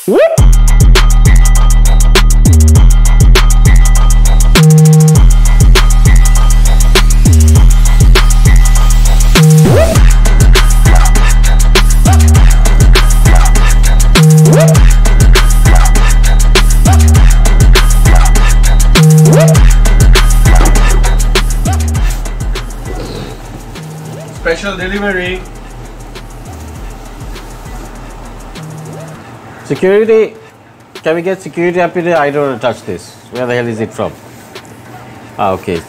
Special delivery. Security, can we get security up here? I don't want to touch this. Where the hell is it from? Ah, okay.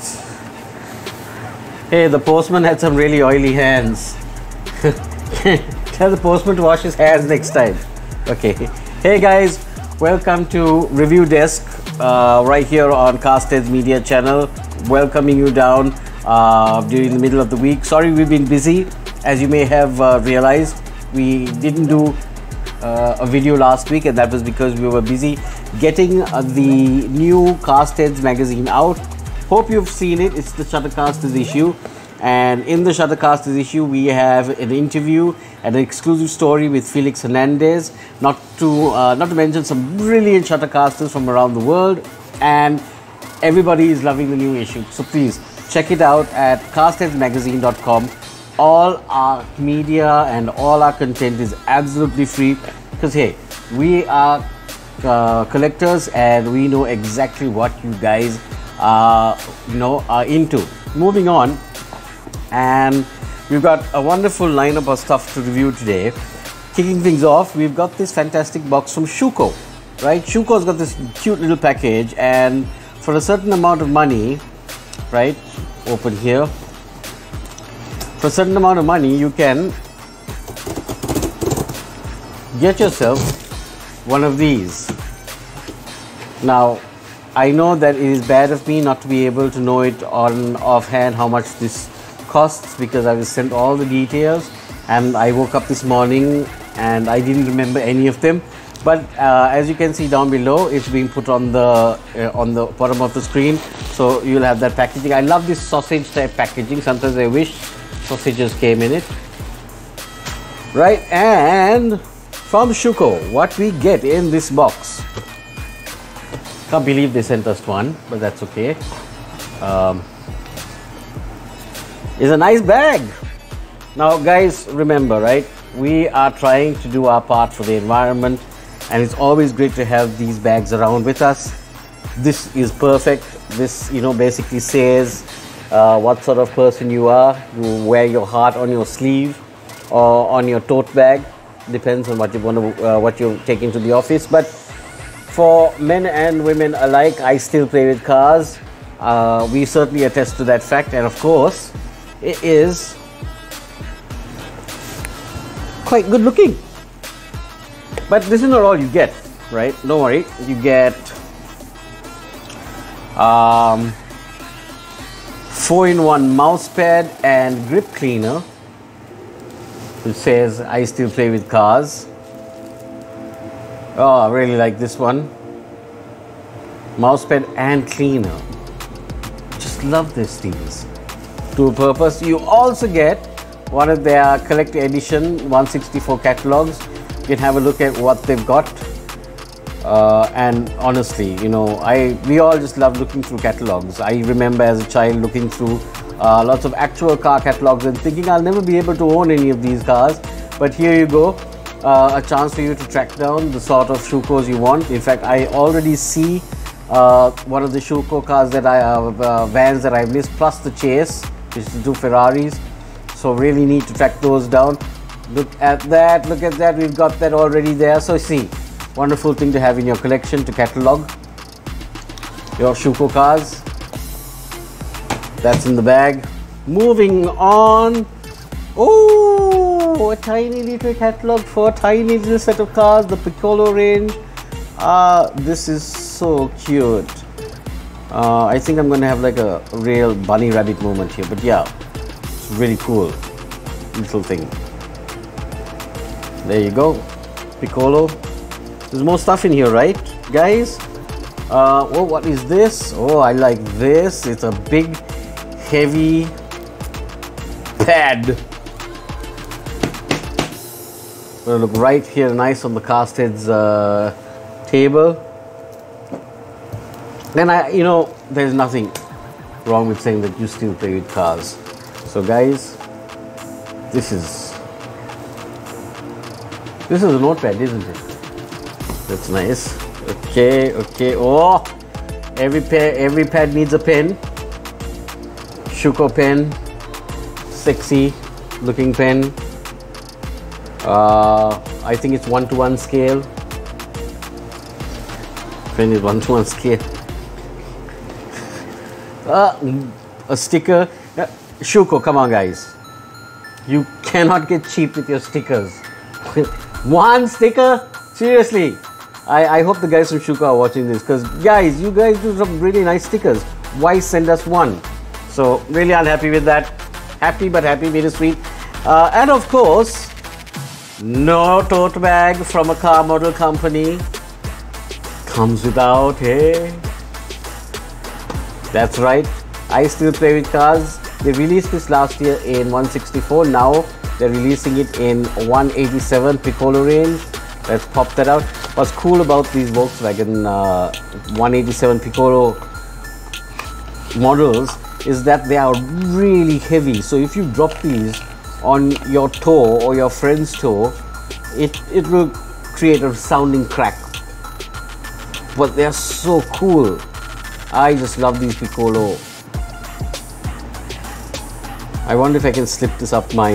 Hey, the postman had some really oily hands. Tell the postman to wash his hands next time. Okay. Hey guys, welcome to Review Desk right here on CastHeads Media channel. Welcoming you down during the middle of the week. Sorry we've been busy. As you may have realized, we didn't do a video last week, and that was because we were busy getting the new CastHeads magazine out. Hope you've seen it. It's the Shuttercasters issue, and in the Shuttercasters issue we have an interview and an exclusive story with Felix Hernandez, not to mention some brilliant Shuttercasters from around the world, and everybody is loving the new issue. So please check it out at castheadsmagazine.com. All our media and all our content is absolutely free, because hey, we are collectors and we know exactly what you guys are into. Moving on, and we've got a wonderful lineup of stuff to review today. Kicking things off, we've got this fantastic box from Schuco, right? Schuco's got this cute little package, and for a certain amount of money, right, open here, for a certain amount of money you can get yourself one of these. Now I know that it is bad of me not to be able to know it on offhand how much this costs, because I was sent all the details and I woke up this morning and I didn't remember any of them. But as you can see down below, it's being put on the bottom of the screen, so you'll have that packaging. I love this sausage type packaging. Sometimes I wish sausages came in it, right? And from Schuco, what we get in this box, can't believe they sent us one, but that's okay. Is a nice bag. Now guys, remember, right, we are trying to do our part for the environment, and it's always great to have these bags around with us. This is perfect. This, basically says what sort of person you are. You wear your heart on your sleeve or on your tote bag, depends on what you want to what you take into the office. But for men and women alike, I still play with cars. We certainly attest to that fact, and of course it is quite good looking. But this is not all you get, right? Don't worry, you get 4-in-1 mouse pad and grip cleaner, which says I still play with cars. Oh, I really like this one. Mouse pad and cleaner. Just love these things. To a purpose. You also get one of their collector edition 164 catalogs. You can have a look at what they've got. And honestly, we all just love looking through catalogs. I remember as a child looking through lots of actual car catalogs and thinking I'll never be able to own any of these cars. But here you go, a chance for you to track down the sort of Schucos you want. In fact, I already see one of the Schuco cars that vans that I've listed, plus the Chase, which is the two Ferraris. So really need to track those down. Look at that, we've got that already there. So see, wonderful thing to have in your collection to catalog your Schuco cars. That's in the bag. Moving on. Oh, a tiny little catalog for a tiny little set of cars, the Piccolo range. This is so cute. I think I'm going to have like a real bunny rabbit moment here, but yeah, it's really cool little thing. There you go, Piccolo. There's more stuff in here, right, guys? Oh, what is this? Oh, I like this. It's a big, heavy pad. Gonna look right here, nice on the CastHeads table. Then there's nothing wrong with saying that you still play with cars. So guys, this is a notepad, isn't it? That's nice. Okay. Oh, every pad needs a pen. Schuco pen, sexy looking pen. I think it's 1:1 scale. Pen is 1:1 scale. A sticker. Schuco, come on guys. You cannot get cheap with your stickers. One sticker? Seriously. I hope the guys from Schuco are watching this, because guys, you guys do some really nice stickers. Why send us one? So really unhappy with that. Happy but happy, bittersweet. And of course, no tote bag from a car model company comes without, hey? That's right. I still play with cars. They released this last year in 164. Now they're releasing it in 187 Piccolo range. Let's pop that out. What's cool about these Volkswagen 187 Piccolo models is that they are really heavy. So if you drop these on your toe or your friend's toe, it will create a sounding crack. But they're so cool. I just love these Piccolo. I wonder if I can slip this up my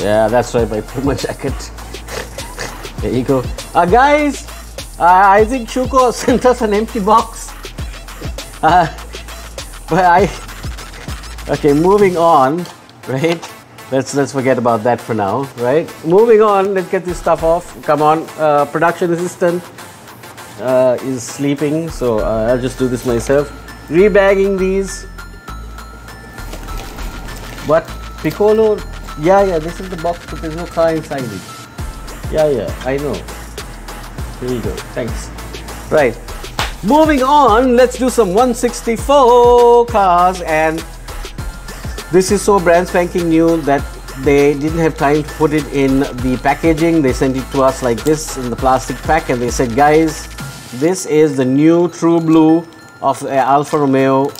yeah, that's right, my Puma jacket. There you go. Guys, I think Schuco sent us an empty box. But okay, moving on, right? Let's forget about that for now, right? Moving on, let's get this stuff off. Come on, production assistant is sleeping, so I'll just do this myself. Rebagging these. What? Piccolo? Yeah, this is the box, but there's no car inside it. Yeah, I know. Here you go, thanks. Right, moving on, let's do some 164 cars. And this is so brand spanking new that they didn't have time to put it in the packaging. They sent it to us like this in the plastic pack, and they said, guys, this is the new true blue of Alfa Romeo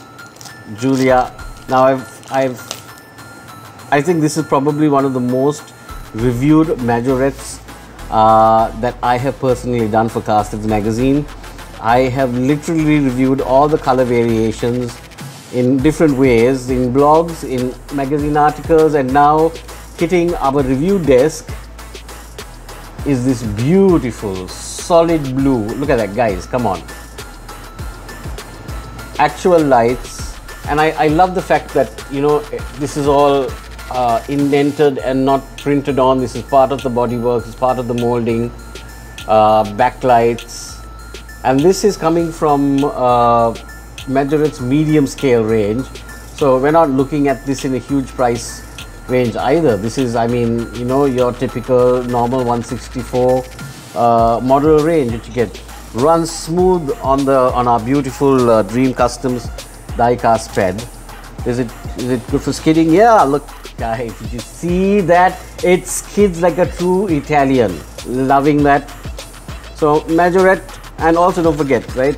Giulia. Now I think this is probably one of the most reviewed majorettes that I have personally done for CastHeads magazine. I have literally reviewed all the color variations in different ways, in blogs, in magazine articles, and now hitting our review desk is this beautiful solid blue. Look at that, guys, come on. Actual lights. And I love the fact that, this is all indented and not printed on. This is part of the bodywork, it's part of the molding, backlights, and this is coming from Majorette's medium scale range. So we're not looking at this in a huge price range either. This is, your typical normal 164 model range that you get. Runs smooth on our beautiful Dream Customs die-cast pad. Is it good for skidding? Yeah, look, guys, did you see that? It skids like a true Italian. Loving that. So Majorette, and also don't forget, right,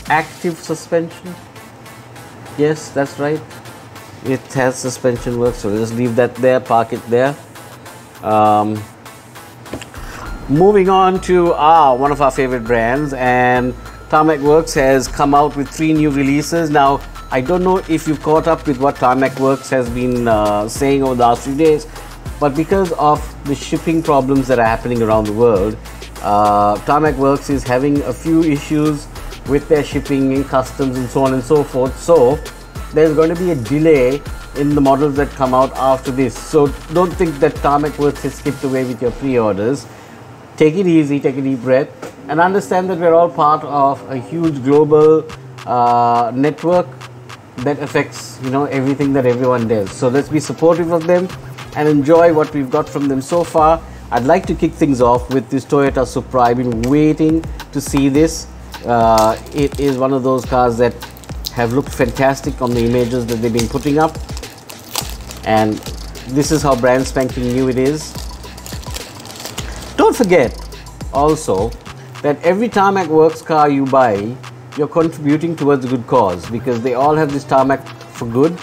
active suspension. Yes, that's right, it has suspension work. So just leave that there, park it there. Moving on to one of our favorite brands, and TARMAC Works has come out with 3 new releases. Now, I don't know if you've caught up with what TARMAC Works has been saying over the last few days, but because of the shipping problems that are happening around the world, TARMAC Works is having a few issues with their shipping and customs and so on and so forth. So there's going to be a delay in the models that come out after this. So don't think that TARMAC Works has skipped away with your pre-orders. Take it easy, take a deep breath, and understand that we're all part of a huge global network that affects everything that everyone does. So let's be supportive of them and enjoy what we've got from them so far. I'd like to kick things off with this Toyota Supra. I've been waiting to see this. It is one of those cars that have looked fantastic on the images that they've been putting up, and This is how brand spanking new it is. Don't forget also that every Tarmac Works car you buy, you're contributing towards a good cause, because they all have this Tarmac for Good,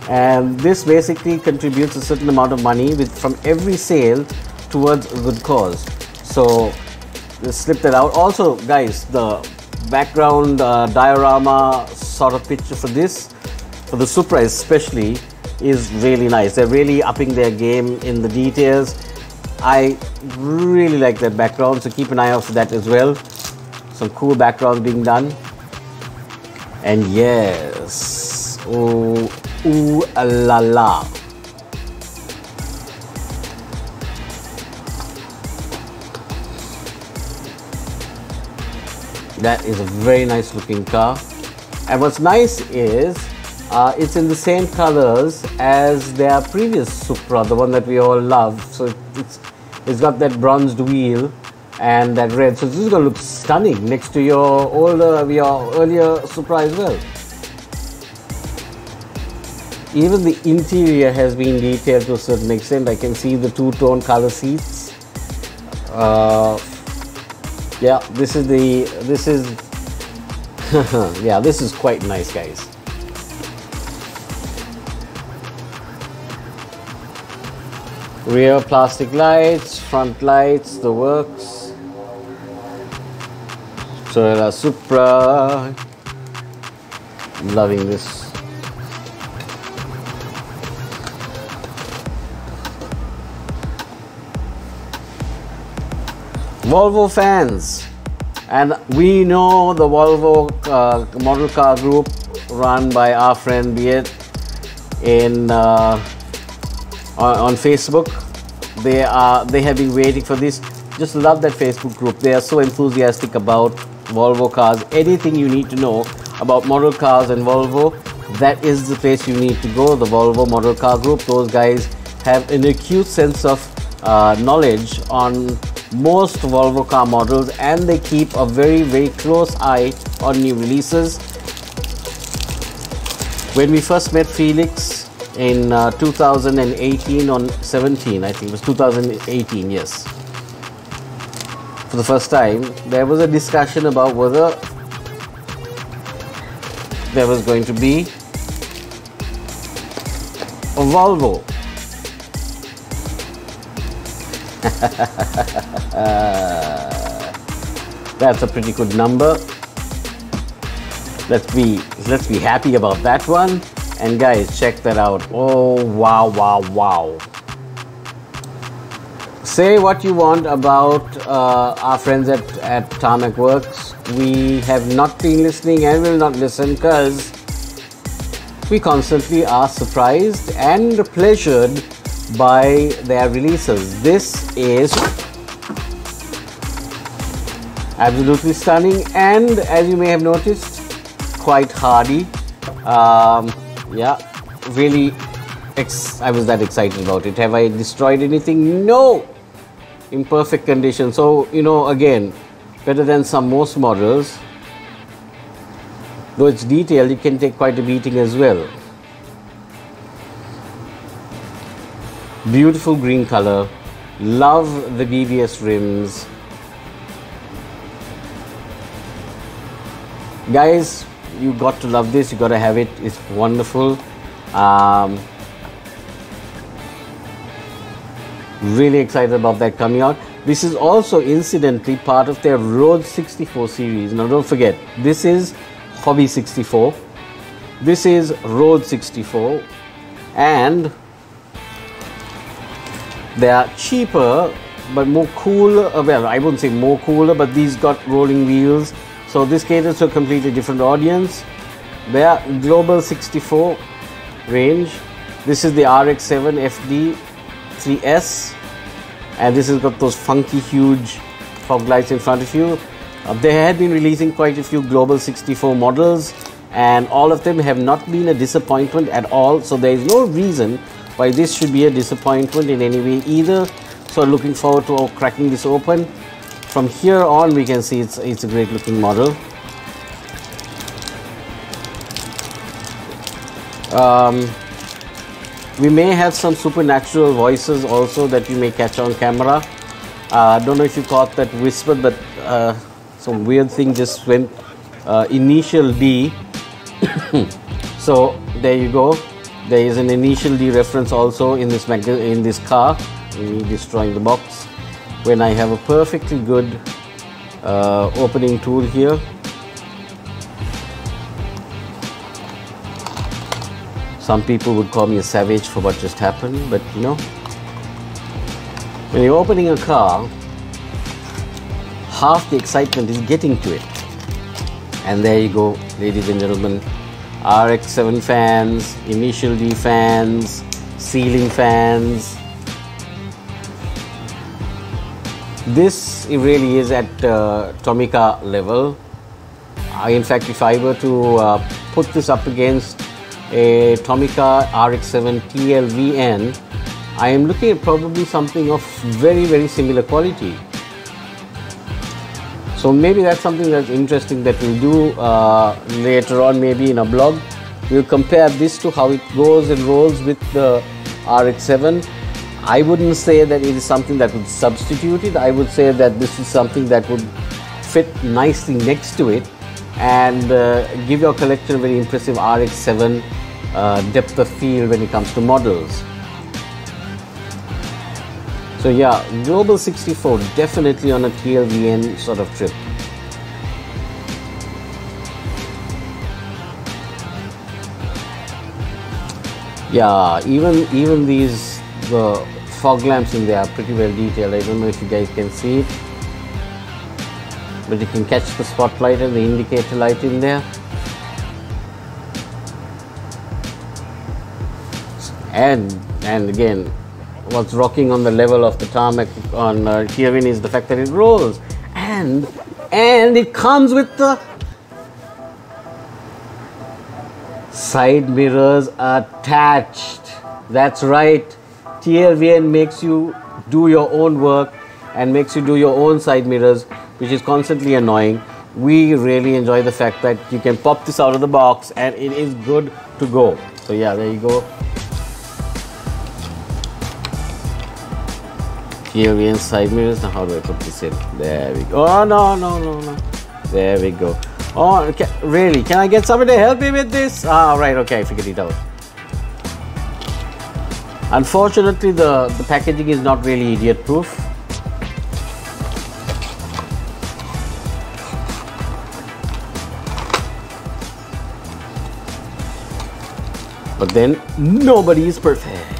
and this basically contributes a certain amount of money from every sale towards a good cause. So just slip that out. Also guys, the background diorama sort of picture for this, for the Supra especially, is really nice. They're really upping their game in the details. I really like that background, so keep an eye out for that as well. Some cool backgrounds being done. And yes, ooh la la. That is a very nice looking car. And what's nice is it's in the same colors as their previous Supra, the one that we all love. So it's got that bronzed wheel and that red. So this is going to look stunning next to your earlier Supra as well. Even the interior has been detailed to a certain extent. I can see the two-tone color seats. Yeah, this is yeah, this is quite nice, guys. Rear plastic lights, front lights, the works. Toyota Supra. Loving this. Volvo fans, and we know the Volvo model car group run by our friend Beat in on Facebook. They have been waiting for this. Just love that Facebook group. They are so enthusiastic about Volvo cars. Anything you need to know about model cars and Volvo, that is the place you need to go. The Volvo model car group. Those guys have an acute sense of knowledge on most Volvo car models, and they keep a very close eye on new releases. When we first met Felix in 2018 or 17, I think it was 2018, yes, for the first time, there was a discussion about whether there was going to be a Volvo. That's a pretty good number. Let's be happy about that one. And guys, check that out. Oh wow. Say what you want about our friends at Tarmac Works. We have not been listening and will not listen, because we constantly are surprised and pleasured by their releases. This is absolutely stunning, and as you may have noticed, quite hardy. Yeah, really, I was that excited about it. Have I destroyed anything? No! In perfect condition. So, you know, again, better than most models. Though it's detailed, it can take quite a beating as well. Beautiful green color. Love the BBS rims. Guys, you got to love this. You got to have it. It's wonderful. Really excited about that coming out. This is also incidentally part of their Road 64 series. Now don't forget, this is Hobby 64. This is Road 64. And they are cheaper but more cooler. Well, I wouldn't say more cooler, but these got rolling wheels. So this caters to a completely different audience. They are Global 64 range. This is the RX-7 FD 3S, and this has got those funky huge fog lights in front of you. They had been releasing quite a few Global 64 models, and all of them have not been a disappointment at all. So there is no reason why this should be a disappointment in any way either. So looking forward to cracking this open. From here on, we can see it's a great looking model. We may have some supernatural voices also that you may catch on camera. I don't know if you caught that whisper, but some weird thing just went, initial D. So there you go. There is an initial D reference also in this car. Me destroying the box when I have a perfectly good opening tool here. Some people would call me a savage for what just happened, but you know, when you're opening a car, half the excitement is getting to it. And there you go, ladies and gentlemen, RX-7 fans, initial D fans, ceiling fans. This really is at Tomica level. In fact, if I were to put this up against a Tomica RX-7 TLVN, I am looking at probably something of very, very similar quality. So maybe that's something that's interesting that we'll do later on, maybe in a blog. We'll compare this to how it goes and rolls with the RX-7. I wouldn't say that it is something that would substitute it. I would say that this is something that would fit nicely next to it and give your collector a very impressive RX-7 depth of field when it comes to models. So yeah, Global 64 definitely on a TLVN sort of trip. Yeah, even these fog lamps in there are pretty well detailed. I don't know if you guys can see it, but you can catch the spotlight and the indicator light in there. And again, what's rocking on the level of the tarmac on TLVN is the fact that it rolls, and it comes with the side mirrors attached. That's right, TLVN makes you do your own work and makes you do your own side mirrors, which is constantly annoying. We really enjoy the fact that you can pop this out of the box and it is good to go. So yeah, there you go. TLVN side mirrors. Now how do I put this in? There we go. Oh no. There we go. Oh, okay. Really? Can I get somebody to help me with this? Ah, right. Okay, I figured it out. Unfortunately, the packaging is not really idiot proof. But then nobody is perfect.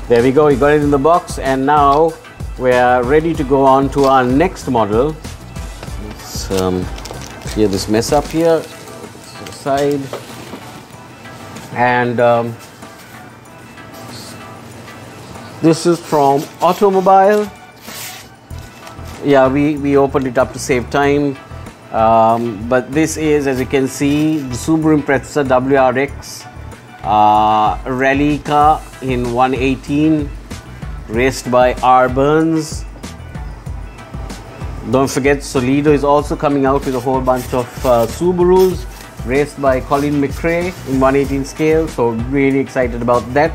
There we go, we got it in the box, and now we are ready to go on to our next model. Let's clear this mess up here, to the side. And this is from Automobile. Yeah, we opened it up to save time. But this is, as you can see, the Subaru Impreza WRX. Rally car in 118, raced by R. Burns. Don't forget, Solido is also coming out with a whole bunch of Subarus, raced by Colin McRae in 118 scale, so really excited about that.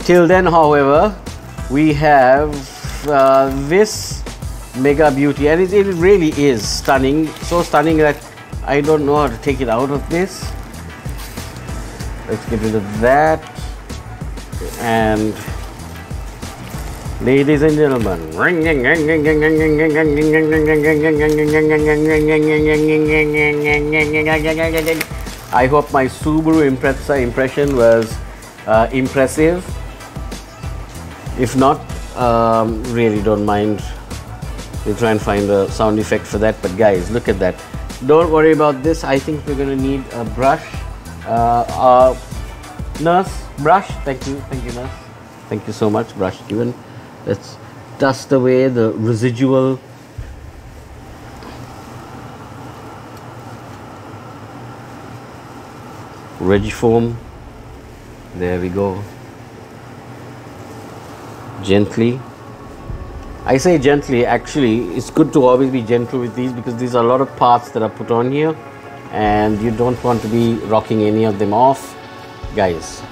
Till then, however, we have this mega beauty, and it really is stunning, so stunning that I don't know how to take it out of this. Let's get rid of that. And ladies and gentlemen, I hope my Subaru Impreza impression was impressive. If not, really don't mind. We'll try and find a sound effect for that. But guys, look at that. Don't worry about this. I think we're going to need a brush. Nurse, brush. Thank you, nurse. Thank you so much, brush given. Let's dust away the residual Regifoam. There we go. Gently. I say gently, actually it's good to always be gentle with these, because these are a lot of parts that are put on here and you don't want to be rocking any of them off, guys.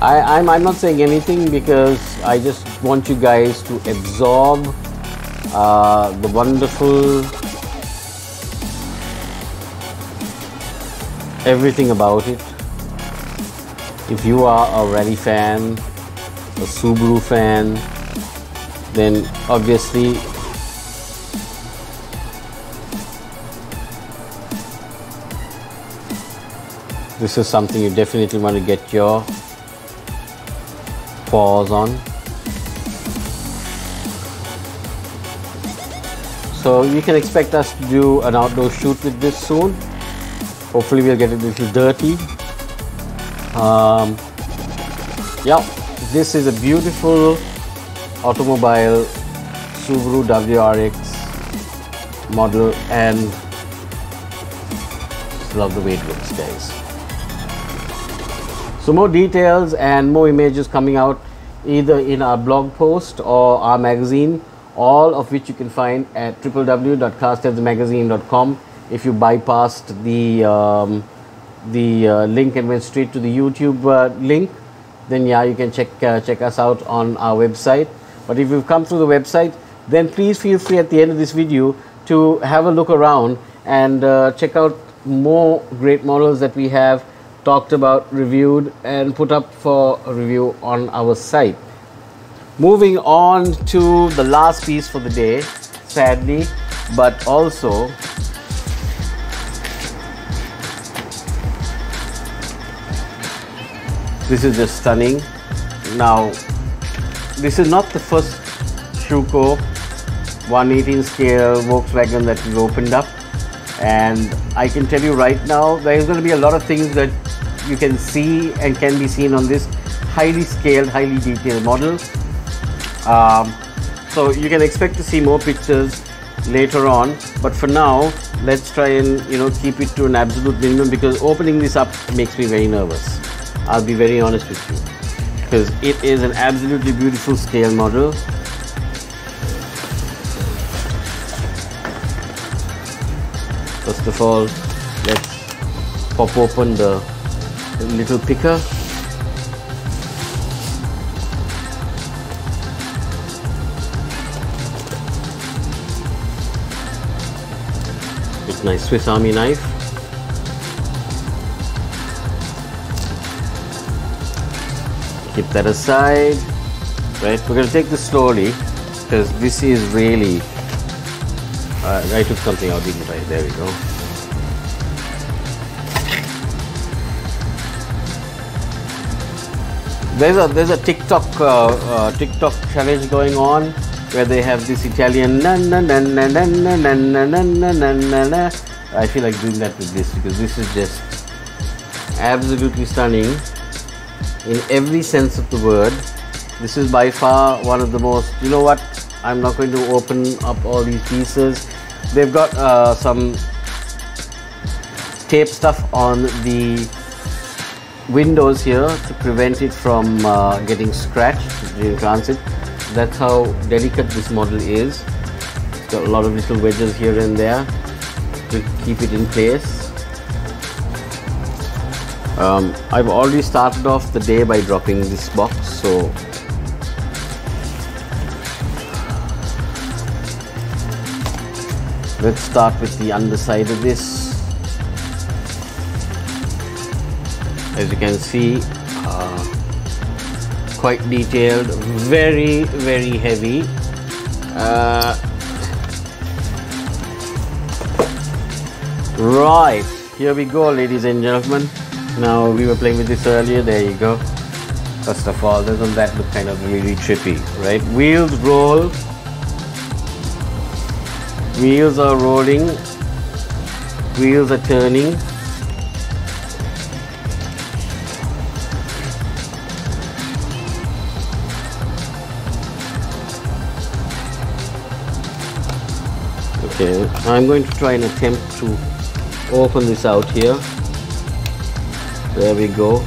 I'm not saying anything because I just want you guys to absorb the wonderful everything about it. If you are a rally fan, a Subaru fan, then obviously this is something you definitely want to get your paws on. So you can expect us to do an outdoor shoot with this soon. Hopefully we'll get it a little dirty. Yeah, this is a beautiful automobile Subaru WRX model, and just love the way it looks, guys. So more details and more images coming out either in our blog post or our magazine, all of which you can find at www.castheadsmagazine.com. If you bypassed the link and went straight to the YouTube link, then yeah, you can check us out on our website. But if you've come through the website, then please feel free at the end of this video to have a look around and check out more great models that we have talked about, reviewed, and put up for a review on our site. Moving on to the last piece for the day, sadly, but also this is just stunning. Now, this is not the first Schuco 118 scale Volkswagen that we've opened up, and I can tell you right now there is going to be a lot of things that you can see and can be seen on this highly scaled, highly detailed model. So you can expect to see more pictures later on, but for now let's try and keep it to an absolute minimum, because opening this up makes me very nervous. I'll be very honest with you, because it is an absolutely beautiful scale model. First of all, let's pop open the little picker. It's nice Swiss Army knife. Keep that aside. Right, we're going to take this slowly because this is really I took something out, didn't I? There we go. There's a TikTok challenge going on where they have this Italian na na na na na na na na na na na na. I feel like doing that with this because this is just absolutely stunning in every sense of the word. This is by far one of the most, you know what, I'm not going to open up all these pieces. They've got some tape stuff on the windows here to prevent it from getting scratched during transit. That's how delicate this model is. It's got a lot of little wedges here and there to keep it in place. I've already started off the day by dropping this box, so let's start with the underside of this. As you can see, quite detailed, very, very heavy. Right, here we go, ladies and gentlemen. Now, we were playing with this earlier, there you go. First of all, doesn't that look kind of really trippy, right? Wheels roll. Wheels are rolling. Wheels are turning. Okay, I'm going to try and attempt to open this out here. There we go.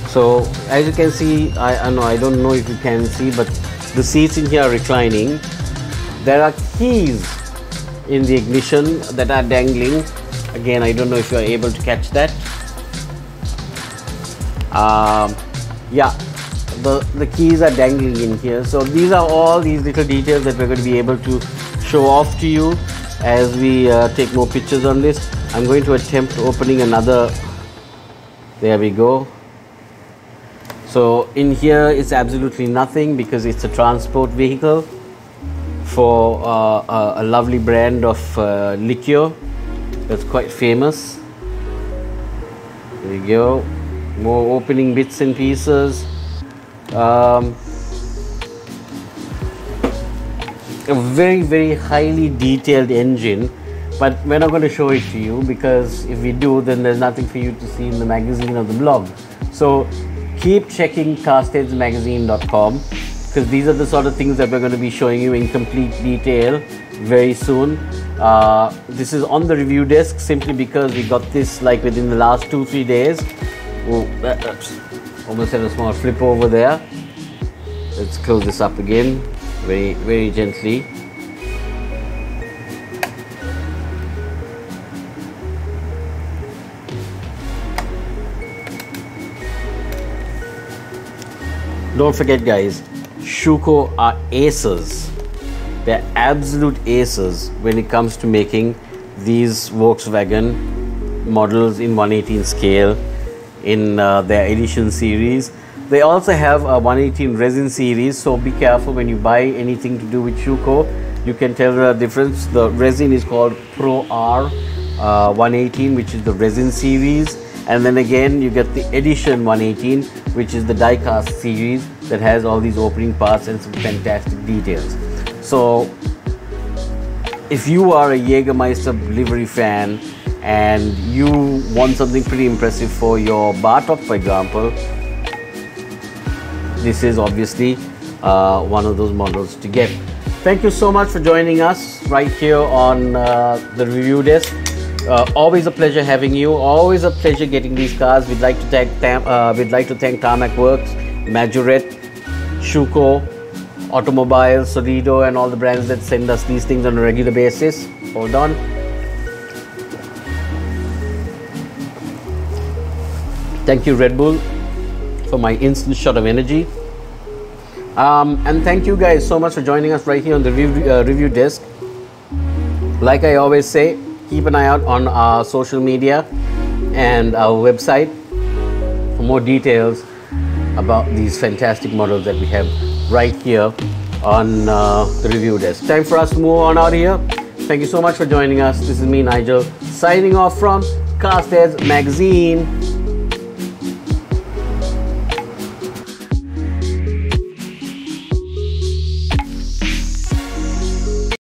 So as you can see, I don't know if you can see, but the seats in here are reclining. There are keys in the ignition that are dangling. Again, I don't know if you are able to catch that. Yeah, the keys are dangling in here. So these are all these little details that we're going to be able to show off to you as we take more pictures on this. I'm going to attempt opening another. There we go. So in here it's absolutely nothing because it's a transport vehicle for a lovely brand of liqueur that's quite famous. There you go. More opening bits and pieces. A very highly detailed engine, but we're not going to show it to you because if we do, then there's nothing for you to see in the magazine or the blog. So keep checking CastHeadsMagazine.com because these are the sort of things that we're going to be showing you in complete detail very soon. This is on the review desk simply because we got this like within the last 2-3 days. Oh, almost had a small flip over there. Let's close this up again very gently. Don't forget guys, Schuco are aces. They're absolute aces when it comes to making these Volkswagen models in 118 scale in their edition series. They also have a 118 resin series, so be careful when you buy anything to do with Schuco. You can tell the difference. The resin is called Pro R 118, which is the resin series, and then again you get the edition 118, which is the die-cast series that has all these opening parts and some fantastic details. So if you are a Jägermeister livery fan and you want something pretty impressive for your bar top, for example, this is obviously one of those models to get. Thank you so much for joining us right here on the review desk. Always a pleasure having you. Always a pleasure getting these cars. We'd like to thank TARMAC WORKS, Majorette, Schuco, Automobile, Solido, and all the brands that send us these things on a regular basis. Hold on. Thank you, Red Bull, for my instant shot of energy. And thank you guys so much for joining us right here on the review desk. Like I always say, keep an eye out on our social media and our website for more details about these fantastic models that we have right here on the review desk. Time for us to move on out of here. Thank you so much for joining us. This is me, Nigel, signing off from CastHeads Magazine.